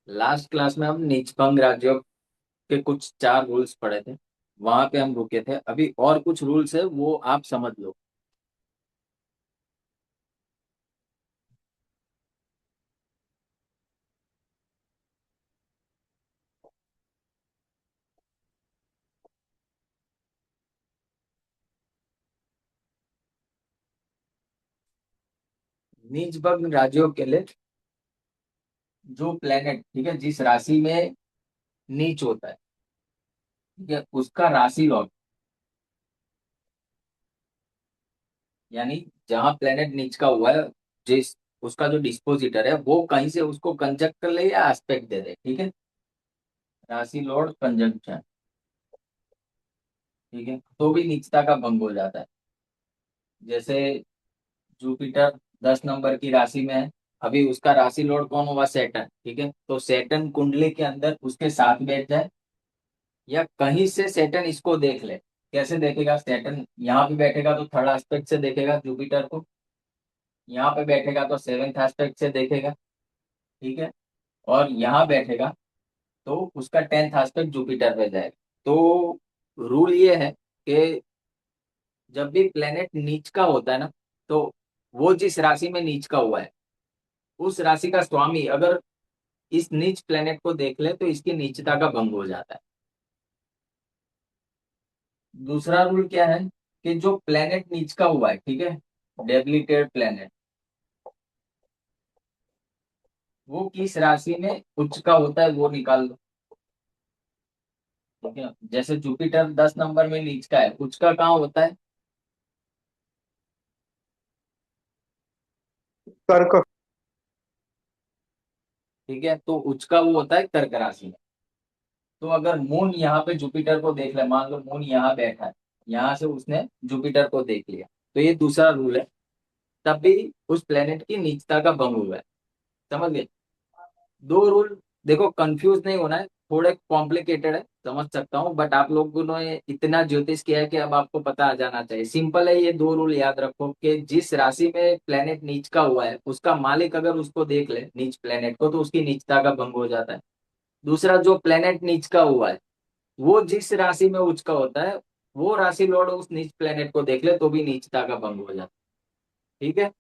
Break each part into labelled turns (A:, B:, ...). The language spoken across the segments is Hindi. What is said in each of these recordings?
A: लास्ट क्लास में हम नीचभंग राज्यों के कुछ 4 रूल्स पढ़े थे। वहां पे हम रुके थे। अभी और कुछ रूल्स है, वो आप समझ लो। नीचभंग राज्यों के लिए जो प्लेनेट, ठीक है, जिस राशि में नीच होता है, ठीक है, उसका राशि लॉर्ड, यानी जहां प्लेनेट नीच का हुआ है, जिस उसका जो डिस्पोजिटर है वो कहीं से उसको कंजक्ट कर ले या एस्पेक्ट दे दे, ठीक है। राशि लॉर्ड कंजंक्शन, ठीक है, तो भी नीचता का भंग हो जाता है। जैसे जुपिटर 10 नंबर की राशि में है। अभी उसका राशि लॉर्ड कौन हुआ? सैटर्न, ठीक है। तो सैटर्न कुंडली के अंदर उसके साथ बैठ जाए, या कहीं से सैटर्न इसको देख ले। कैसे देखेगा? सैटर्न यहाँ पे बैठेगा तो थर्ड एस्पेक्ट से देखेगा जुपिटर को, यहाँ पे बैठेगा तो सेवेंथ एस्पेक्ट से देखेगा, ठीक है। और यहाँ बैठेगा तो उसका 10th एस्पेक्ट जुपिटर पे जाएगा। तो रूल ये है कि जब भी प्लेनेट नीच का होता है ना, तो वो जिस राशि में नीच का हुआ है, उस राशि का स्वामी अगर इस नीच प्लेनेट को देख ले तो इसकी नीचता का भंग हो जाता है। दूसरा रूल क्या है कि जो प्लेनेट नीच का हुआ है, ठीक है, डेबिलिटेड प्लेनेट, वो किस राशि में उच्च का होता है वो निकाल लो, ठीक है। जैसे जुपिटर 10 नंबर में नीच का है, उच्च का कहाँ होता है?
B: कर्क।
A: ठीक है, तो उच्च का वो होता है कर्क राशि में। तो अगर मून यहाँ पे जुपिटर को देख ले, मान लो मून यहाँ बैठा है, यहाँ से उसने जुपिटर को देख लिया, तो ये दूसरा रूल है। तब भी उस प्लेनेट की नीचता का भंग हुआ है। समझ गए? 2 रूल। देखो, कंफ्यूज नहीं होना है, थोड़े कॉम्प्लिकेटेड है, समझ सकता हूँ, बट आप लोगों ने इतना ज्योतिष किया है कि अब आपको पता आ जाना चाहिए। सिंपल है, ये 2 रूल याद रखो कि जिस राशि में प्लेनेट नीच का हुआ है, उसका मालिक अगर उसको देख ले नीच प्लेनेट को, तो उसकी नीचता का भंग हो जाता है। दूसरा, जो प्लेनेट नीच का हुआ है, वो जिस राशि में उच्च का होता है, वो राशि लॉर्ड उस नीच प्लेनेट को देख ले तो भी नीचता का भंग हो जाता है, ठीक है।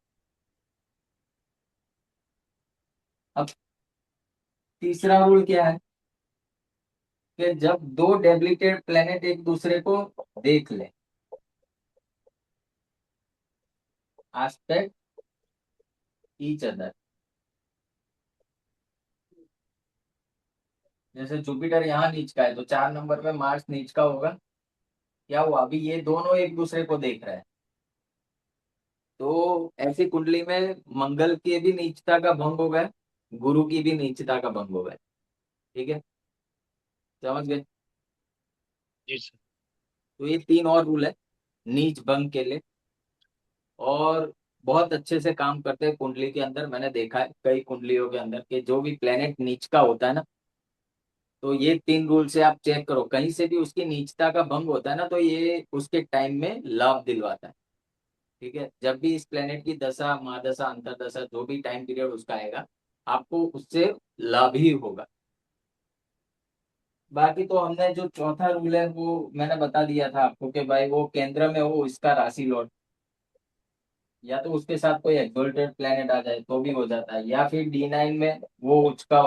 A: अब तीसरा रूल क्या है कि जब दो डेबिलिटेड प्लेनेट एक दूसरे को देख ले, एस्पेक्ट ईच अदर। जैसे जुपिटर यहाँ नीच का है, तो 4 नंबर में मार्स नीच का होगा। क्या हुआ? अभी ये दोनों एक दूसरे को देख रहे हैं, तो ऐसी कुंडली में मंगल की भी नीचता का भंग हो गया, गुरु की भी नीचता का भंग हो गया, ठीक है। समझ गए?
B: जी सर।
A: तो ये 3 और रूल है नीच भंग के लिए, और बहुत अच्छे से काम करते हैं कुंडली के अंदर। मैंने देखा है कई कुंडलियों के अंदर कि जो भी प्लेनेट नीच का होता है ना, तो ये 3 रूल से आप चेक करो, कहीं से भी उसकी नीचता का भंग होता है ना, तो ये उसके टाइम में लाभ दिलवाता है, ठीक है। जब भी इस प्लेनेट की दशा, महादशा, अंतरदशा, जो भी टाइम पीरियड उसका आएगा, आपको उससे लाभ ही होगा। बाकी तो हमने जो चौथा रूल है वो मैंने बता दिया था आपको कि भाई वो केंद्र में हो इसका राशि लॉर्ड, या तो उसके साथ कोई एक्सोल्टेड प्लेनेट आ जाए तो भी हो जाता है, या फिर D9 में वो उसका